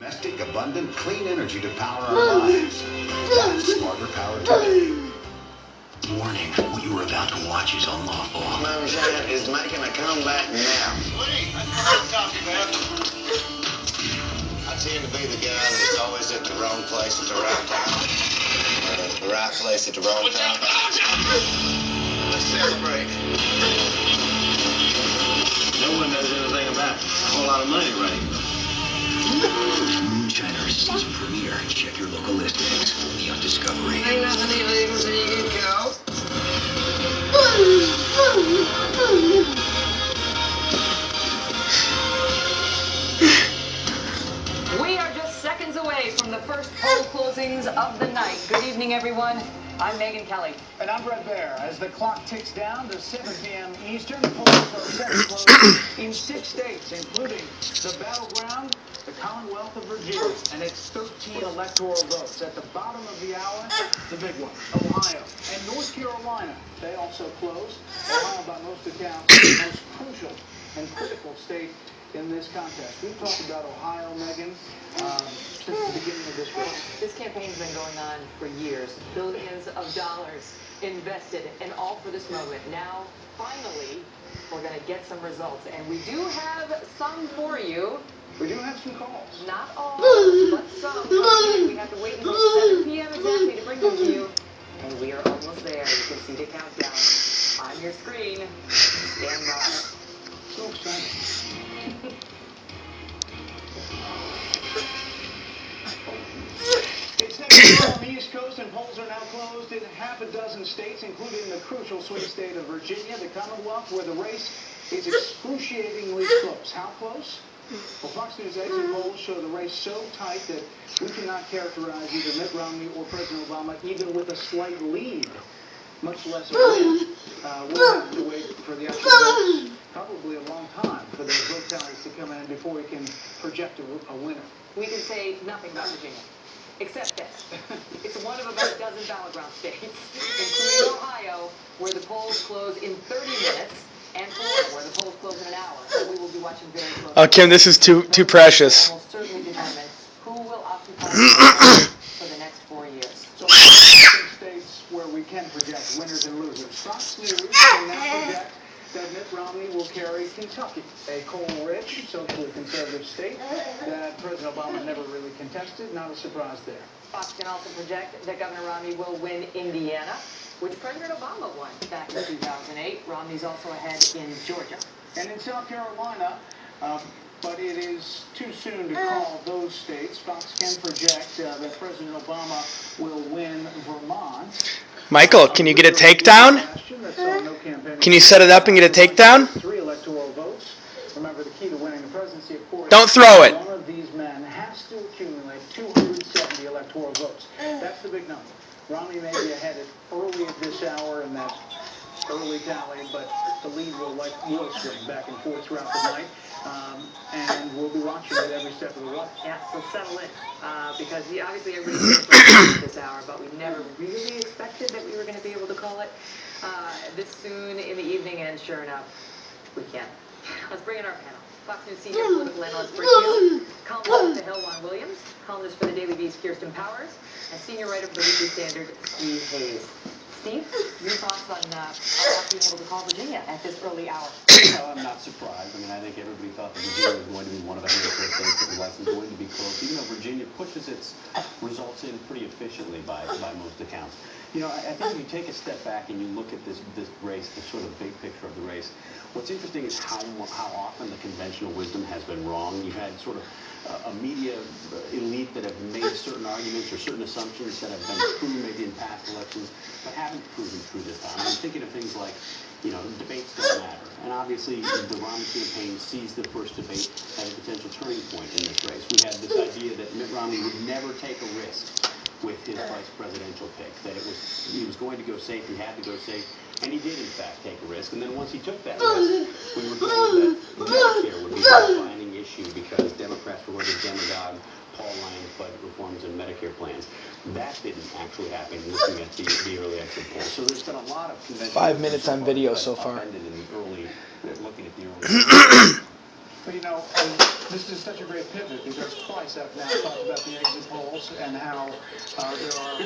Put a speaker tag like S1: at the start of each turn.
S1: Domestic, abundant, clean energy to power our lives. That's Smarter Power today. Warning, what you are about to watch is unlawful.
S2: Moonshine is making a comeback now.
S3: Wait, I thought I was talking about.
S2: I tend to be the guy that's always at the wrong place at the right time. Or the right place at the wrong time. Let's celebrate. No one knows anything about it. A whole lot of money running.
S1: Moonshiner season premiere. Check your local listings. Only on Discovery.
S2: Ain't nothing illegal till you get caught.
S4: We are just seconds away from the first poll closings of the night. Good evening, everyone. I'm Megan Kelly.
S5: And I'm Brett Baer. As the clock ticks down to 7 p.m. Eastern, polls are set to close in 6 states, including the battleground, the Commonwealth of Virginia, and its 13 electoral votes. At the bottom of the hour, the big one, Ohio and North Carolina. They also close. Ohio, by most accounts, the most crucial and critical state in this contest. We've talked about Ohio, Megan, since the beginning of this race.
S4: This campaign's been going on for years. Billions of dollars invested, and all for this moment. Now, finally, we're going to get some results. And we do have some for you.
S5: We do have some calls.
S4: Not all, but some. We have to wait until 7 p.m. exactly to bring them to you. And we are almost there. You can see the countdown on your screen. Stand by.
S5: So exciting. It's next on the East Coast, and polls are now closed in half a dozen states, including the crucial swing state of Virginia, the Commonwealth, where the race is excruciatingly close. How close? Well, Fox News exit polls show the race so tight that we cannot characterize either Mitt Romney or President Obama even with a slight lead, much less a win. We'll have to wait for the actual votes, probably a long time, for those vote tallies to come in before we can project a winner.
S4: We can say nothing about Virginia, except this. It's one of about a dozen battleground states, including Ohio, where the polls close in 30 minutes, and Florida, where the polls close in an hour. So we will be watching very closely.
S6: Oh, Kim, this is too precious.
S4: Will certainly determine who will occupy the for the next 4 years.
S5: So, states where we can project winners and losers. Fox News can now project that Mitt Romney will carry Kentucky, a coal-rich, socially conservative state that President Obama never really contested. Not a surprise there.
S4: Fox can also project that Governor Romney will win Indiana, which President Obama won back in 2008. Romney's also ahead in Georgia.
S5: And in South Carolina, but it is too soon to call those states. Fox can project that President Obama will win Vermont.
S6: Michael, can you get a takedown? Can you set it up and get a takedown?
S5: 3 electoral votes. Remember, the key to winning the presidency, of course.
S6: Don't throw it.
S5: One of these men has to accumulate 270 electoral votes. That's the big number. Romney may be ahead early at this hour in that early tally, but the lead will swing back and forth throughout the night, and we'll be watching it every step of the way.
S4: Yeah, so settle in, because obviously everybody's at this hour, but we never really expected that we were going to be able to call it this soon in the evening, and sure enough, we can. Let's bring in our panel. Fox News senior political analyst Britt Hill, columnist for The Hill, Juan Williams, columnist for the Daily Beast, Kirsten Powers, and senior writer for the Weekly Standard, Steve Hayes. Steve, your thoughts on not being able to call Virginia at this early hour?
S7: No, I'm not surprised. I mean, I think everybody thought that Virginia was going to be one of a handful of states that was going to be close. Even though Virginia pushes its results in pretty efficiently by most accounts. You know, I think if you take a step back and you look at this race, the sort of big picture of the race, what's interesting is how often the conventional wisdom has been wrong. You've had sort of a media elite that have made certain arguments or certain assumptions that have been true maybe in past elections, but haven't proven true this time. I'm thinking of things like, you know, debates don't matter. And obviously, the Romney campaign sees the first debate as a potential turning point in this race. We had this idea that Mitt Romney would never take a risk with his vice presidential pick, that he was going to go safe, he had to go safe, and he did in fact take a risk. And then once he took that risk, we were told that Medicare would be the defining issue because Democrats were going to demagogue Paul Ryan's budget reforms and Medicare plans. That didn't actually happen looking at the early exit polls. So there's been a lot of conventional
S6: 5 minutes on video so far.
S7: Looking at the early
S5: But you know, this is such a great pivot because twice I've now talked about the exit polls and how there are